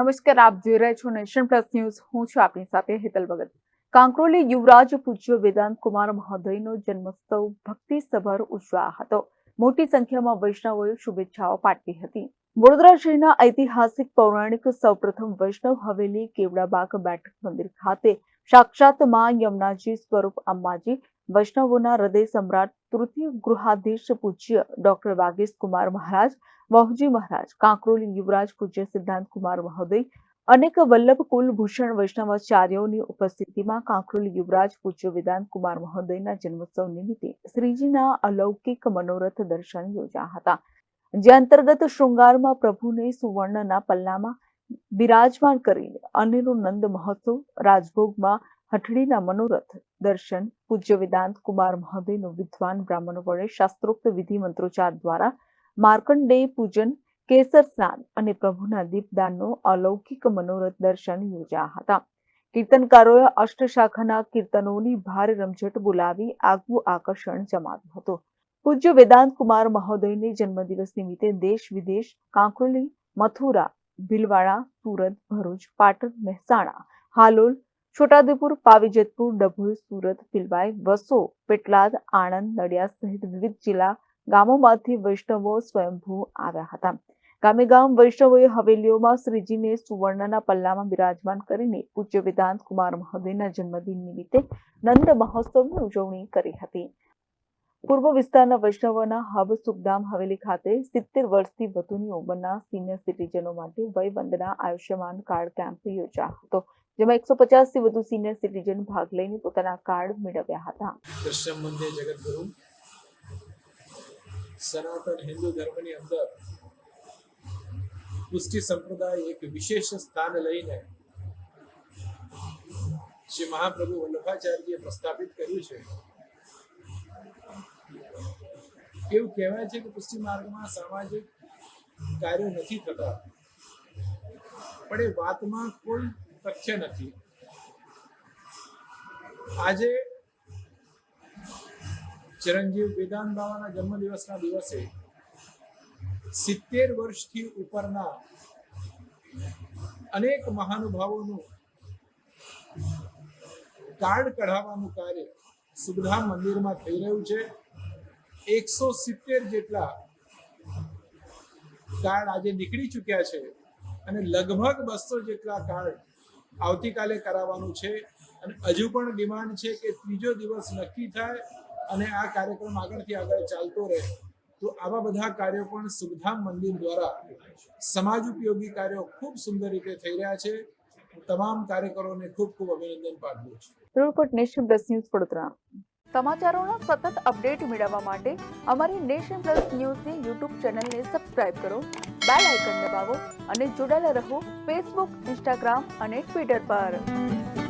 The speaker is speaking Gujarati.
નમસ્કાર, આપ જોઈ રહ્યા છો નેશન પ્લસ ન્યૂઝ. હું છું આપની સાથે હેતલ ભગત. કાંકરોલી યુવરાજ પૂજ્ય વેદાંત કુમાર મહોદયનો જન્મોત્સવ ભક્તિસભર ઉજવાયો હતો. મોટી સંખ્યામાં વૈષ્ણવોએ શુભેચ્છાઓ પાઠવી હતી. વડોદરા શહેરના ઐતિહાસિક પૌરાણિક સૌપ્રથમ વૈષ્ણવ હવેલી કેવડાબાગ બેઠક મંદિર ખાતે સાક્ષાત માં યમુનાજી સ્વરૂપ અંબાજી વૈષ્ણવોના હૃદય સમ્રાટ તૃતીય ગૃહાધીશ પૂજ્ય ડોક્ટર વાગીશ કુમાર મહારાજ, વહુજી મહારાજ, કાંકરોલી યુવરાજ પૂજ્ય સિદ્ધાંત કુમાર મહોદય, અનેક વલ્લભ કુલભૂષણ વૈષ્ણવાચાર્યોની ઉપસ્થિતિમાં કાંકરોલી યુવરાજ પૂજ્ય વેદાંત કુમાર મહોદયના જન્મોત્સવ નિમિત્તે શ્રીજીના અલૌકિક મનોરથ દર્શન યોજ્યા હતા. જે અંતર્ગત શૃંગારમાં પ્રભુને સુવર્ણના પલ્લામાં બિરાજમાન કરીને અનેરો નંદ મહોત્સવ, રાજભોગમાં હઠડીના મનોરથ દર્શન, પૂજ્ય વેદાંત કુમાર મહોદયનું વિદ્વાન બ્રાહ્મણો વડે શાસ્ત્રોક્ત વિધિ મંત્રોચ્ચાર દ્વારા માર્કંડેય પૂજન, કેસર સ્નાન અને પ્રભુના દીપદાનનો અલૌકિક મનોરથ દર્શન યોજ્યા હતા. કીર્તનકારોએ અષ્ટશાખાના કીર્તનોની ભારે રમઝટ બોલાવી આગવું આકર્ષણ જમાવ્યું હતું. પૂજ્ય વેદાંત કુમાર મહોદયને જન્મદિવસ નિમિત્તે દેશ વિદેશ, કાંકરોલી, મથુરા, ભીલવાડા, સુરત, ભરૂચ, પાટણ, મહેસાણા, હાલોલ, છોટાઉદેપુર, પાવીજતપુર, ડભોઈ, સુરત, પિલવાઈ, વસો, પેટલાદ, આણંદ, નડિયાદ સહિત વિવિધ જિલ્લા ગામોમાંથી વૈષ્ણવો સ્વયંભૂ આવ્યા હતા. ગામે ગામ વૈષ્ણવોએ હવેલીઓમાં શ્રીજીને સુવર્ણના પલ્લામાં બિરાજમાન કરીને પૂજ્ય વેદાંત કુમાર મહોદયના જન્મદિન નિમિત્તે નંદ મહોત્સવની ઉજવણી કરી હતી. પૂર્વ વિસ્તારના વૈષ્ણવોના હબ સુખધામ હવેલી ખાતે 70 વર્ષથી વધુની ઉંમરના સિનિયર સિટીઝનો માટે વયવંદના આયુષ્યમાન કાર્ડ કેમ્પ યોજાયો હતો, જેમાં 150 થી વધુ સિનિયર સિટીઝન ભાગ લઈને પોતાના કાર્ડ મેળવ્યા હતા. કૃષ્ણ મંદિર જગતગુરુ સનાતન હિન્દુ ધર્મની અંદર પુષ્ટિ સંપ્રદાય એક વિશેષ સ્થાન લઈને શ્રી મહાપ્રભુ વલ્લભાચાર્યજીએ પ્રસ્થાપિત કર્યું છે. એવું કહેવાય છે કે પુષ્ટિ માર્ગમાં સામાજિક કાર્યો નથી થતા, પણ એ વાતમાં કોઈ તથ્ય નથી. આજે ચિરંજીવ વેદાંત બાવાના જન્મદિવસના દિવસે 70 વર્ષથી ઉપરના અનેક મહાનુભાવોનું કાર્ડ કઢાવવાનું કાર્ય સુખધામ મંદિરમાં થઈ રહ્યું છે. 170 જેટલા કાર્ડ આજે નીકળી ચૂક્યા છે અને લગભગ 200 જેટલા કાર્ડ આવતીકાલે કરાવવાનું છે. અને હજુ પણ ડિમાન્ડ છે કે ત્રીજો દિવસ નક્કી થાય અને આ કાર્યક્રમ આગળથી આગળ ચાલતો રહે. તો આવા બધા કાર્યો પણ સુખધામ મંદિર દ્વારા સમાજ ઉપયોગી કાર્યો ખૂબ સુંદર રીતે થઈ રહ્યા છે. તમામ કાર્યકરોને ખૂબ ખૂબ અભિનંદન પાઠવું છું. Report nation plus news Vadodara. સમાચારોના સતત અપડેટ મેળવવા માટે અમારી નેશન પ્લસ ન્યૂઝની યુટ્યુબ ચેનલને સબસ્ક્રાઇબ કરો, બેલ આઇકન દબાવો અને જોડાયેલા રહો ફેસબુક, ઇન્સ્ટાગ્રામ અને ટ્વિટર પર.